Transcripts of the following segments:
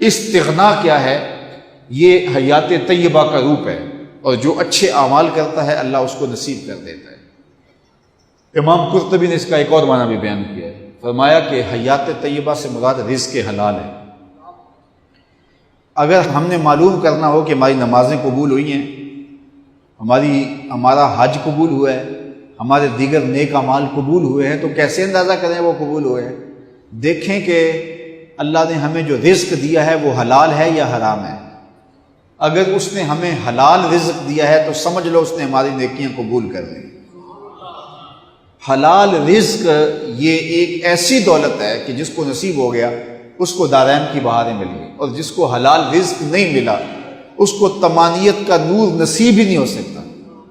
استغنا کیا ہے؟ یہ حیات طیبہ کا روپ ہے، اور جو اچھے اعمال کرتا ہے اللہ اس کو نصیب کر دیتا ہے۔ امام قرطبی نے اس کا ایک اور معنی بھی بیان کیا ہے، فرمایا کہ حیات طیبہ سے مراد رزق حلال ہے۔ اگر ہم نے معلوم کرنا ہو کہ ہماری نمازیں قبول ہوئی ہیں، ہمارا حج قبول ہوا ہے، ہمارے دیگر نیک اعمال قبول ہوئے ہیں، تو کیسے اندازہ کریں وہ قبول ہوئے ہیں؟ دیکھیں کہ اللہ نے ہمیں جو رزق دیا ہے وہ حلال ہے یا حرام ہے۔ اگر اس نے ہمیں حلال رزق دیا ہے تو سمجھ لو اس نے ہماری نیکیاں قبول کر لی۔ حلال رزق یہ ایک ایسی دولت ہے کہ جس کو نصیب ہو گیا اس کو دارین کی بہاریں مل گئی، اور جس کو حلال رزق نہیں ملا اس کو تمانیت کا نور نصیب ہی نہیں ہو سکتا۔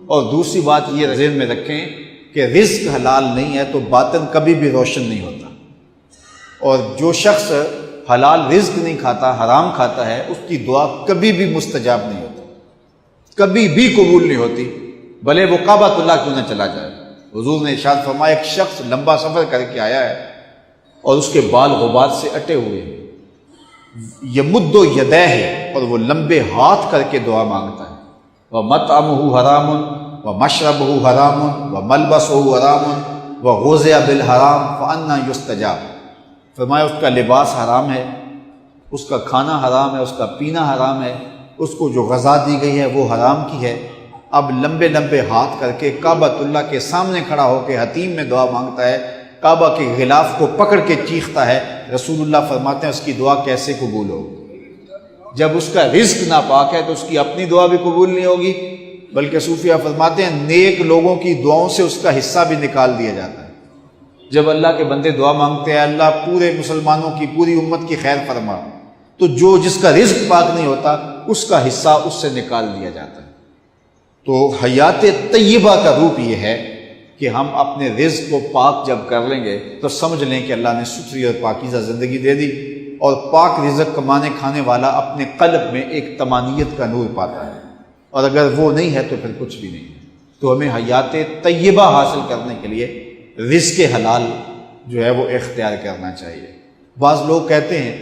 اور دوسری بات یہ ذہن میں رکھیں کہ رزق حلال نہیں ہے تو باطن کبھی بھی روشن نہیں ہوتا، اور جو شخص حلال رزق نہیں کھاتا، حرام کھاتا ہے، اس کی دعا کبھی بھی مستجاب نہیں ہوتی، کبھی بھی قبول نہیں ہوتی، بھلے وہ کعبۃ اللہ کیوں نہ چلا جائے۔ حضور نے ارشاد فرمایا ایک شخص لمبا سفر کر کے آیا ہے اور اس کے بال غبار سے اٹے ہوئے ہیں، یمد یدیہ، اور وہ لمبے ہاتھ کر کے دعا مانگتا ہے، وَمَطْعَمُهُ حَرَامٌ وَمَشْرَبُهُ حَرَامٌ وَمَلْبَسُهُ حَرَامٌ وَغُذِيَ بِالْحَرَامِ فَأَنَّىٰ يُسْتَجَابُ۔ فرمایا اس کا لباس حرام ہے، اس کا کھانا حرام ہے، اس کا پینا حرام ہے، اس کو جو غذا دی گئی ہے وہ حرام کی ہے۔ اب لمبے لمبے ہاتھ کر کے کعبۃ اللہ کے سامنے کھڑا ہو کے حتیم میں دعا مانگتا ہے، کعبہ کے غلاف کو پکڑ کے چیختا ہے۔ رسول اللہ فرماتے ہیں اس کی دعا کیسے قبول ہوگی؟ جب اس کا رزق ناپاک ہے تو اس کی اپنی دعا بھی قبول نہیں ہوگی، بلکہ صوفیہ فرماتے ہیں نیک لوگوں کی دعاؤں سے اس کا حصہ بھی نکال دیا جاتا ہے۔ جب اللہ کے بندے دعا مانگتے ہیں اللہ پورے مسلمانوں کی، پوری امت کی خیر فرما، تو جس کا رزق پاک نہیں ہوتا اس کا حصہ اس سے نکال دیا جاتا ہے۔ تو حیات طیبہ کا روپ یہ ہے کہ ہم اپنے رزق کو پاک جب کر لیں گے تو سمجھ لیں کہ اللہ نے ستھری اور پاکیزہ زندگی دے دی، اور پاک رزق کمانے کھانے والا اپنے قلب میں ایک تمانیت کا نور پاتا ہے، اور اگر وہ نہیں ہے تو پھر کچھ بھی نہیں ہے۔ تو ہمیں حیات طیبہ حاصل کرنے کے لیے رزق حلال جو ہے وہ اختیار کرنا چاہیے۔ بعض لوگ کہتے ہیں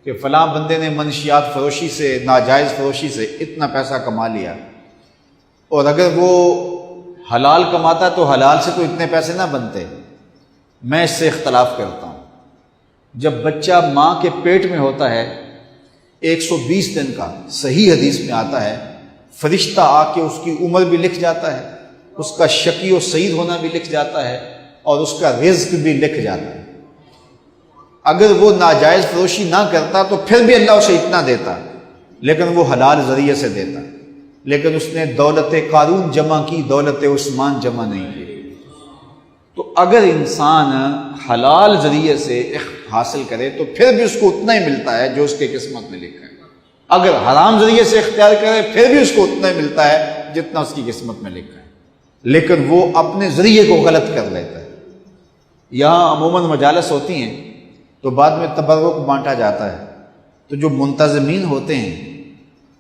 کہ فلاں بندے نے منشیات فروشی سے، ناجائز فروشی سے اتنا پیسہ کما لیا، اور اگر وہ حلال کماتا تو حلال سے تو اتنے پیسے نہ بنتے۔ میں اس سے اختلاف کرتا ہوں۔ جب بچہ ماں کے پیٹ میں ہوتا ہے 120 دن کا، صحیح حدیث میں آتا ہے فرشتہ آ کے اس کی عمر بھی لکھ جاتا ہے، اس کا شقی و سعید ہونا بھی لکھ جاتا ہے، اور اس کا رزق بھی لکھ جاتا ہے۔ اگر وہ ناجائز فروشی نہ کرتا تو پھر بھی اللہ اسے اتنا دیتا، لیکن وہ حلال ذریعے سے دیتا، لیکن اس نے دولت قارون جمع کی، دولت عثمان جمع نہیں کی۔ تو اگر انسان حلال ذریعے سے حاصل کرے تو پھر بھی اس کو اتنا ہی ملتا ہے جو اس کے قسمت میں لکھا ہے۔ اگر حرام ذریعے سے اختیار کرے پھر بھی اس کو اتنا ہی ملتا ہے جتنا اس کی قسمت میں لکھا ہے، لیکن وہ اپنے ذریعے کو غلط کر لیتا ہے۔ یہاں عموماً مجالس ہوتی ہیں تو بعد میں تبرک بانٹا جاتا ہے، تو جو منتظمین ہوتے ہیں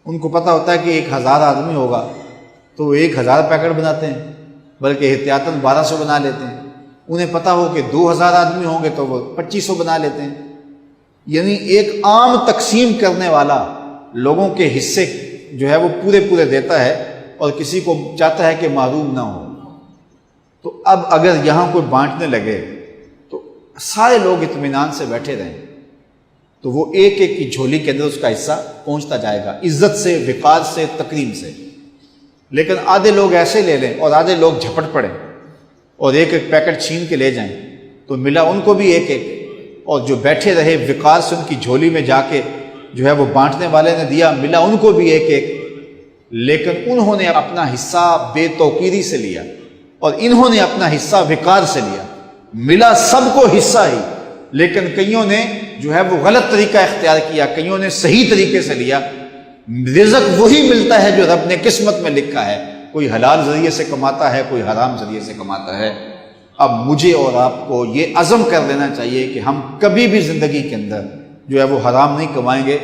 ان کو پتہ ہوتا ہے کہ 1000 آدمی ہوگا تو وہ 1000 پیکٹ بناتے ہیں، بلکہ احتیاطاً 1200 بنا لیتے ہیں۔ انہیں پتہ ہو کہ 2000 آدمی ہوں گے تو وہ 2500 بنا لیتے ہیں۔ یعنی ایک عام تقسیم کرنے والا لوگوں کے حصے جو ہے وہ پورے دیتا ہے، اور کسی کو چاہتا ہے کہ محروم نہ ہو۔ تو اب اگر یہاں کوئی بانٹنے لگے تو سارے لوگ اطمینان سے بیٹھے رہیں تو وہ ایک ایک کی جھولی کے اندر اس کا حصہ پہنچتا جائے گا، عزت سے، وقار سے، تکریم سے۔ لیکن آدھے لوگ ایسے لے لیں اور آدھے لوگ جھپٹ پڑیں اور ایک ایک پیکٹ چھین کے لے جائیں تو ملا ان کو بھی ایک ایک، اور جو بیٹھے رہے وقار سے ان کی جھولی میں جا کے جو ہے وہ بانٹنے والے نے دیا، ملا ان کو بھی ایک ایک، لیکن انہوں نے اپنا حصہ بے توقیری سے لیا اور انہوں نے اپنا حصہ وقار سے لیا، ملا سب کو حصہ ہی، لیکن کئیوں نے جو ہے وہ غلط طریقہ اختیار کیا، کئیوں نے صحیح طریقے سے لیا۔ رزق وہی ملتا ہے جو رب نے قسمت میں لکھا ہے، کوئی حلال ذریعے سے کماتا ہے، کوئی حرام ذریعے سے کماتا ہے۔ اب مجھے اور آپ کو یہ عزم کر لینا چاہیے کہ ہم کبھی بھی زندگی کے اندر جو ہے وہ حرام نہیں کمائیں گے۔